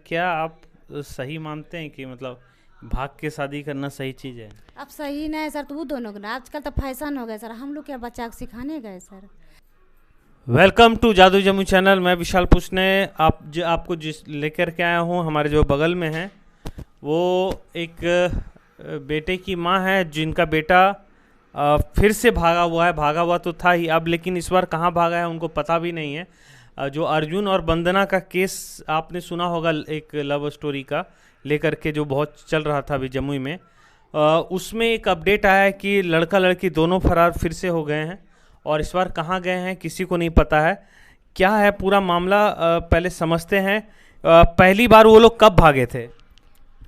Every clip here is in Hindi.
क्या आप सही मानते हैं कि मतलब भाग के शादी करना सही चीज़ है? अब सही नहीं है सर, तो वो दोनों को ना आजकल तो फैशन हो गया सर। हम लोग क्या बच्चा को सिखाने गए सर? वेलकम टू जादू जम्मू चैनल। मैं विशाल पूछने आपको जिस लेकर के आया हूँ, हमारे जो बगल में है वो एक बेटे की माँ है जिनका बेटा फिर से भागा हुआ है। भागा हुआ तो था ही अब, लेकिन इस बार कहाँ भागा है उनको पता भी नहीं है। जो अर्जुन और वंदना का केस आपने सुना होगा, एक लव स्टोरी का लेकर के जो बहुत चल रहा था अभी जमुई में, उसमें एक अपडेट आया है कि लड़का लड़की दोनों फरार फिर से हो गए हैं और इस बार कहाँ गए हैं किसी को नहीं पता है। क्या है पूरा मामला, पहले समझते हैं। पहली बार वो लोग कब भागे थे?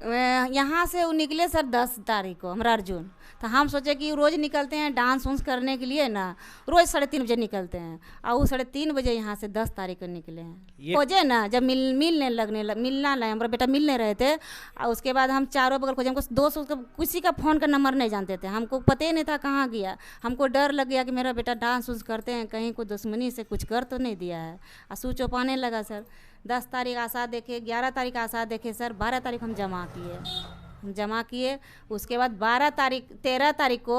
यहाँ से वो निकले सर 10 तारीख को, हमारा अर्जुन। तो हम सोचे कि रोज़ निकलते हैं डांस उन्स करने के लिए ना, रोज़ 3:30 बजे निकलते हैं और वो 3:30 बजे यहाँ से 10 तारीख को निकले हैं। खोजे ना, जब मिलना लगे, हमारा बेटा मिलने रहे थे और उसके बाद हम चारों बगल खोजे। हमको दोस्त उसका किसी का फ़ोन का नंबर नहीं जानते थे, हमको पता ही नहीं था कहाँ गया। हमको डर लग गया कि मेरा बेटा डांस उन्स करते हैं, कहीं कोई दुश्मनी से कुछ कर तो नहीं दिया है। और स्विच ऑफ आने लगा सर। 10 तारीख आशा देखे, 11 तारीख आशा देखे सर, 12 तारीख हम जमा किए। उसके बाद 13 तारीख को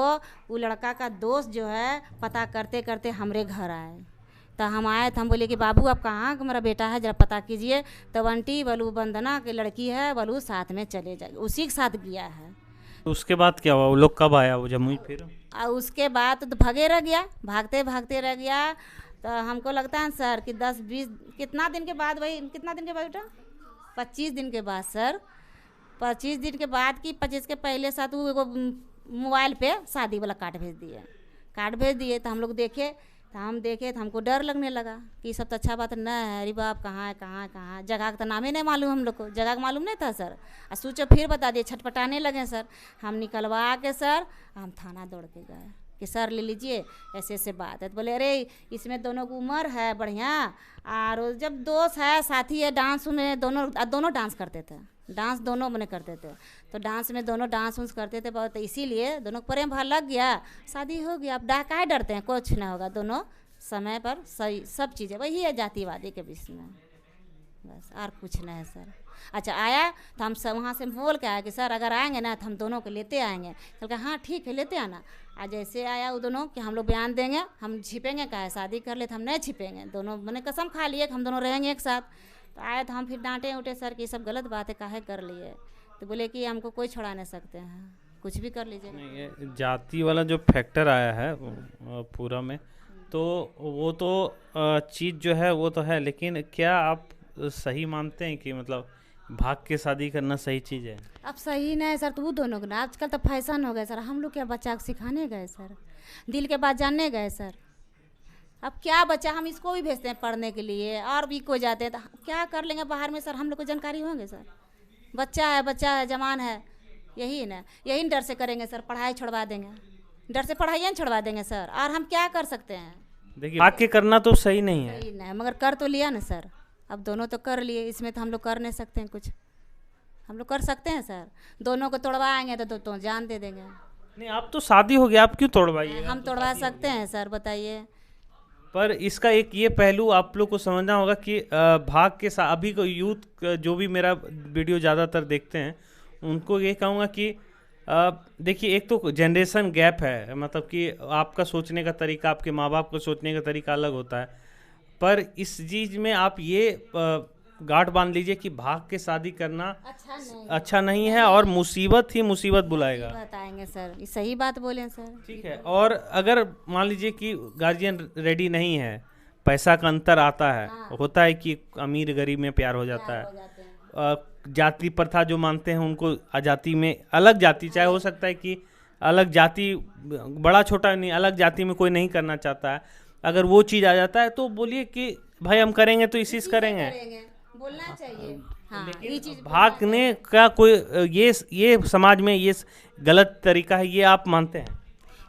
वो लड़का का दोस्त जो है पता करते करते हमरे घर आए। तो हम आए तो हम बोले कि बाबू आप कहाँ, मेरा बेटा है जरा पता कीजिए। तो बंटी बोलू वंदना की लड़की है, बोलू साथ में चले जाए, उसी के साथ गया है। तो उसके बाद क्या हुआ? वो लोग कब आया वो जमुई फिर? और उसके बाद तो भागे रह गया, भागते भागते रह गया। तो हमको लगता है सर कि 10-20 कितना दिन के बाद, वही कितना दिन के बाद बेटा, 25 दिन के बाद सर। 25 दिन के बाद कि 25 के पहले साथ वो एगो मोबाइल पे शादी वाला कार्ड भेज दिए। तो हम लोग देखे, तो हम देखे तो हमको डर लगने लगा कि ये सब तो अच्छा बात नहीं है। अरे बाप कहाँ है, जगह का तो नाम ही नहीं मालूम, हम लोग को जगह का मालूम नहीं था सर। और सोचो फिर बता दिए, छटपटाने लगे सर। हम निकलवा के सर हम थाना दौड़ के गए कि सर ले लीजिए, ऐसे ऐसे बात है। तो बोले अरे इसमें दोनों की उम्र है बढ़िया, और जब दोस्त है साथी है, डांस में दोनों डांस करते थे, डांस दोनों मने करते थे। तो डांस में दोनों डांस उन्स करते थे बहुत, इसीलिए दोनों प्रेम भाव लग गया, शादी हो गया। अब काहे डरते हैं, कुछ ना होगा, दोनों समय पर सही सब चीज़ें। वही है जातिवादी के बीच में, बस और कुछ नहीं है सर। अच्छा आया तो हम सब वहाँ से बोल के आए कि सर अगर आएंगे ना तो हम दोनों को लेते आएंगे। चल के हाँ ठीक है लेते आना। आज जैसे आया वो दोनों कि हम लोग बयान देंगे, हम छिपेंगे, क्या है शादी कर ले तो हम नहीं छिपेंगे। दोनों मैंने कसम खा लिए कि हम दोनों रहेंगे एक साथ। तो आए तो हम फिर डांटे उठे सर कि सब गलत बात है, काहे कर लिए। तो बोले कि हमको कोई छोड़ा नहीं सकते हैं, कुछ भी कर लीजिए। नहीं, ये जाति वाला जो फैक्टर आया है पूरा में, तो वो तो चीज़ जो है वो तो है, लेकिन क्या आप सही मानते हैं कि मतलब भाग के शादी करना सही चीज़ है? अब सही नहीं है सर, तो वो दोनों को ना आजकल तो फैशन हो गया सर। हम लोग क्या बच्चा को सिखाने गए सर, दिल के बात जानने गए सर। अब क्या बच्चा, हम इसको भी भेजते हैं पढ़ने के लिए और भी कोई जाते हैं, तो क्या कर लेंगे बाहर में सर, हम लोग को जानकारी होंगे सर। बच्चा है जवान है, यही डर से करेंगे सर, पढ़ाई छोड़वा देंगे, डर से पढ़ाई छोड़वा देंगे सर। और हम क्या कर सकते हैं? देखिए भाग के करना तो सही नहीं है। सही नहीं, मगर कर तो लिया ना सर। अब दोनों तो कर लिए, इसमें तो हम लोग कर नहीं सकते हैं कुछ। हम लोग कर सकते हैं सर, दोनों को तोड़वाएंगे तो जान दे देंगे। नहीं, आप तो शादी हो गया, आप क्यों तोड़वाइए? हम तोड़वा सकते हैं सर, बताइए। पर इसका एक ये पहलू आप लोग को समझना होगा कि भाग के साथ अभी को यूथ जो भी मेरा वीडियो ज़्यादातर देखते हैं उनको ये कहूँगा कि देखिए, एक तो जनरेशन गैप है, मतलब कि आपका सोचने का तरीका, आपके माँ बाप का सोचने का तरीका अलग होता है। पर इस चीज़ में आप ये गांठ बांध लीजिए कि भाग के शादी करना अच्छा नहीं है और मुसीबत ही मुसीबत बुलाएगा। बताएंगे सर, ये सही बात बोले सर। ठीक है, और अगर मान लीजिए कि गार्जियन रेडी नहीं है, पैसा का अंतर आता है, होता है कि अमीर गरीब में प्यार हो जाता है। जाति प्रथा जो मानते हैं उनको अजाति में, अलग जाति चाहे हो सकता है कि अलग जाति, बड़ा छोटा नहीं, अलग जाति में कोई नहीं करना चाहता है। अगर वो चीज़ आ जाता है तो बोलिए कि भाई हम करेंगे तो इसी से करेंगे, बोलना चाहिए। हाँ, ये चीज़ भागने का कोई ये समाज में ये गलत तरीका है, ये आप मानते हैं?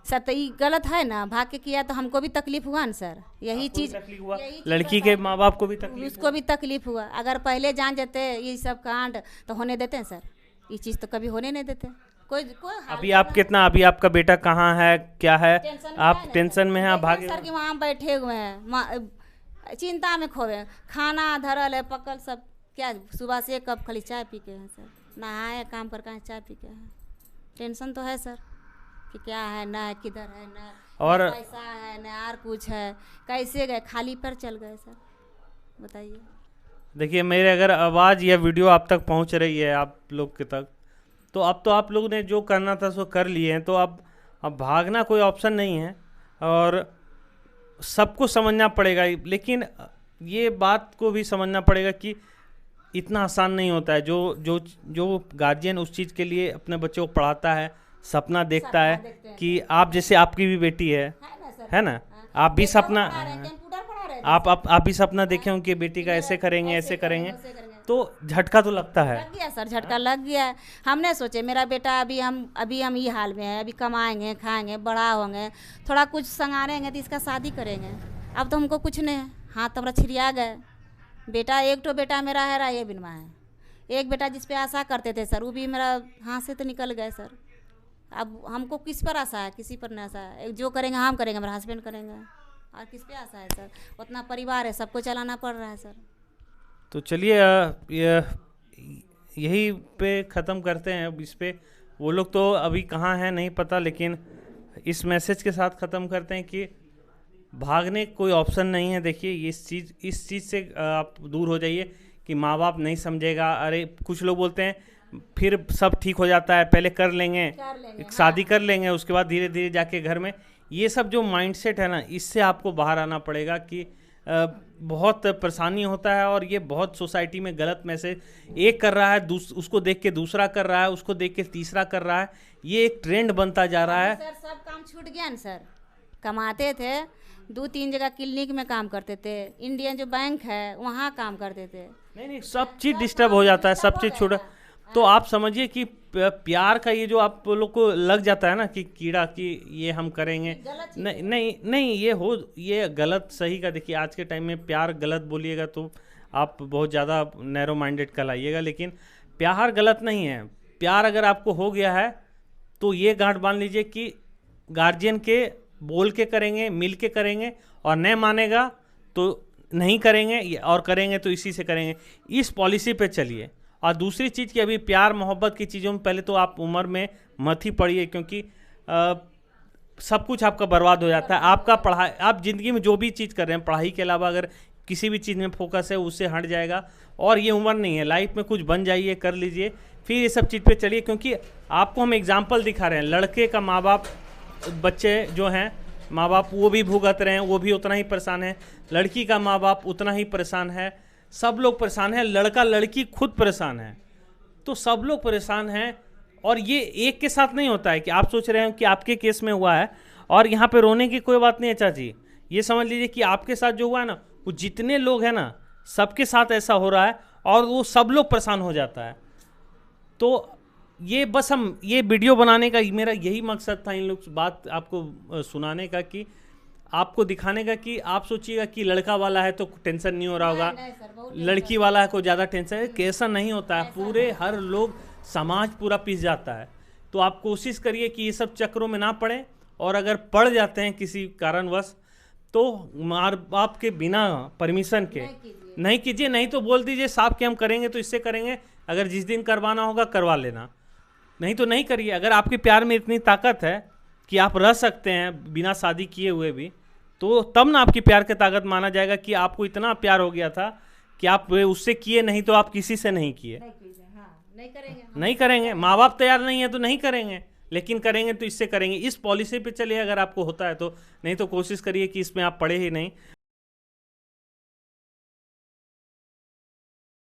सर तो ये गलत है ना, भाग के किया तो हमको भी तकलीफ हुआ ना सर। यही चीज़ हुआ, लड़की के माँ बाप को भी तकलीफ, उसको भी तकलीफ हुआ। अगर पहले जान जाते ये सब कांड तो होने देते हैं सर? ये चीज़ तो कभी होने नहीं देते कोई। अभी आप कितना, अभी आपका बेटा कहाँ है, क्या है, आप टेंशन में हैं, भागे सर कि वहाँ बैठे हुए हैं, चिंता में खोए, खाना धरल है पकल सब क्या सुबह से एक कप खाली चाय पी के हैं सर, नहाए काम कर के चाय पी के हैं। टेंशन तो है सर कि क्या है ना है, किधर है ना और पैसा है ना और कुछ है, कैसे गए, खाली पर चल गए सर, बताइए। देखिए, मेरे अगर आवाज़ या वीडियो आप तक पहुंच रही है आप लोग के तक, तो अब तो आप लोगों ने जो करना था सो कर लिए हैं, तो अब भागना कोई ऑप्शन नहीं है और सबको समझना पड़ेगा। लेकिन ये बात को भी समझना पड़ेगा कि इतना आसान नहीं होता है। जो जो जो गार्जियन उस चीज़ के लिए अपने बच्चों को पढ़ाता है, सपना देखता है कि आप जैसे आपकी भी बेटी है ना, आप भी सपना आप भी सपना देखे हो कि बेटी का ऐसे करेंगे ऐसे करेंगे, तो झटका तो लगता है। लग गया सर, झटका लग गया है। हमने सोचे मेरा बेटा अभी हम ये हाल में है, अभी कमाएंगे खाएंगे बड़ा होंगे, थोड़ा कुछ संगारेंगे तो इसका शादी करेंगे। अब तो हमको कुछ नहीं है, हाथ तमरा छिड़िया गए। बेटा एक तो बेटा मेरा है ये बिनवा है, एक बेटा जिस पे आशा करते थे सर वो भी मेरा हाथ से तो निकल गए सर। अब हमको किस पर आशा है, किसी पर नहीं आशा है। जो करेंगे हम करेंगे, मेरा हस्बैंड करेंगे, और किस पे आशा है सर। उतना परिवार है, सबको चलाना पड़ रहा है सर। तो चलिए यही पे ख़त्म करते हैं। अब इस पे वो लोग तो अभी कहाँ हैं नहीं पता, लेकिन इस मैसेज के साथ ख़त्म करते हैं कि भागने कोई ऑप्शन नहीं है। देखिए, इस चीज़ से आप दूर हो जाइए कि माँ बाप नहीं समझेगा। अरे कुछ लोग बोलते हैं फिर सब ठीक हो जाता है, पहले कर लेंगे एक शादी कर लेंगे, उसके बाद धीरे धीरे जाके घर में। ये सब जो माइंडसेट है ना, इससे आपको बाहर आना पड़ेगा कि बहुत परेशानी होता है। और ये बहुत सोसाइटी में गलत मैसेज एक कर रहा है, उसको देख के दूसरा कर रहा है, उसको देख के तीसरा कर रहा है। ये एक ट्रेंड बनता जा रहा है। सर सब काम छूट गया ना सर। कमाते थे 2-3 जगह क्लिनिक में काम करते थे, इंडियन जो बैंक है वहाँ काम करते थे। नहीं, सब चीज़ डिस्टर्ब हो जाता है, सब चीज़ छूट। तो आप समझिए कि प्यार का ये जो आप लोग को लग जाता है ना कि कीड़ा कि ये हम करेंगे, नहीं नहीं नहीं, ये गलत सही का। देखिए, आज के टाइम में प्यार गलत बोलिएगा तो आप बहुत ज़्यादा नैरो माइंडेड कहलाइएगा, लेकिन प्यार गलत नहीं है। प्यार अगर आपको हो गया है तो ये गांठ बांध लीजिए कि गार्जियन के बोल के करेंगे, मिल के करेंगे, और नहीं मानेगा तो नहीं करेंगे, और करेंगे तो इसी से करेंगे। इस पॉलिसी पे चलिए। और दूसरी चीज़ कि अभी प्यार मोहब्बत की चीज़ों में पहले तो आप उम्र में मत ही पढ़िए, क्योंकि सब कुछ आपका बर्बाद हो जाता है। आपका पढ़ाई, आप ज़िंदगी में जो भी चीज़ कर रहे हैं, पढ़ाई के अलावा अगर किसी भी चीज़ में फोकस है उससे हट जाएगा। और ये उम्र नहीं है, लाइफ में कुछ बन जाइए, कर लीजिए, फिर ये सब चीज़ पे चलिए। क्योंकि आपको हम एग्जाम्पल दिखा रहे हैं, लड़के का माँ बाप, बच्चे जो हैं माँ बाप वो भी भुगत रहे हैं, वो भी उतना ही परेशान है। लड़की का माँ बाप उतना ही परेशान है, सब लोग परेशान हैं। लड़का लड़की खुद परेशान है, तो सब लोग परेशान हैं। और ये एक के साथ नहीं होता है कि आप सोच रहे हैं कि आपके केस में हुआ है और यहाँ पे रोने की कोई बात नहीं है चाची। ये समझ लीजिए कि आपके साथ जो हुआ है ना, वो जितने लोग हैं ना, सबके साथ ऐसा हो रहा है और वो सब लोग परेशान हो जाता है। तो ये बस हम ये वीडियो बनाने का मेरा यही मकसद था, इन लोग बात आपको सुनाने का, कि आपको दिखाने का कि आप सोचिएगा कि लड़का वाला है तो टेंशन नहीं हो रहा होगा, लड़की वाला है को ज़्यादा टेंशन है। कैसा नहीं होता है, पूरे हर लोग समाज पूरा पिस जाता है। तो आप कोशिश करिए कि ये सब चक्रों में ना पड़े, और अगर पड़ जाते हैं किसी कारणवश तो माँ बाप के बिना परमिशन के नहीं कीजिए। नहीं तो बोल दीजिए साहब कि हम करेंगे तो इससे करेंगे, अगर जिस दिन करवाना होगा करवा लेना, नहीं तो नहीं करिए। अगर आपके प्यार में इतनी ताकत है कि आप रह सकते हैं बिना शादी किए हुए भी, तो तब ना आपकी प्यार की ताकत माना जाएगा कि आपको इतना प्यार हो गया था कि आप उससे किए, नहीं तो आप किसी से नहीं किए। नहीं करेंगे, माँ बाप तैयार नहीं है तो नहीं करेंगे, लेकिन करेंगे तो इससे करेंगे। इस पॉलिसी पे चलिए अगर आपको होता है तो, नहीं तो कोशिश करिए कि इसमें आप पढ़े ही नहीं।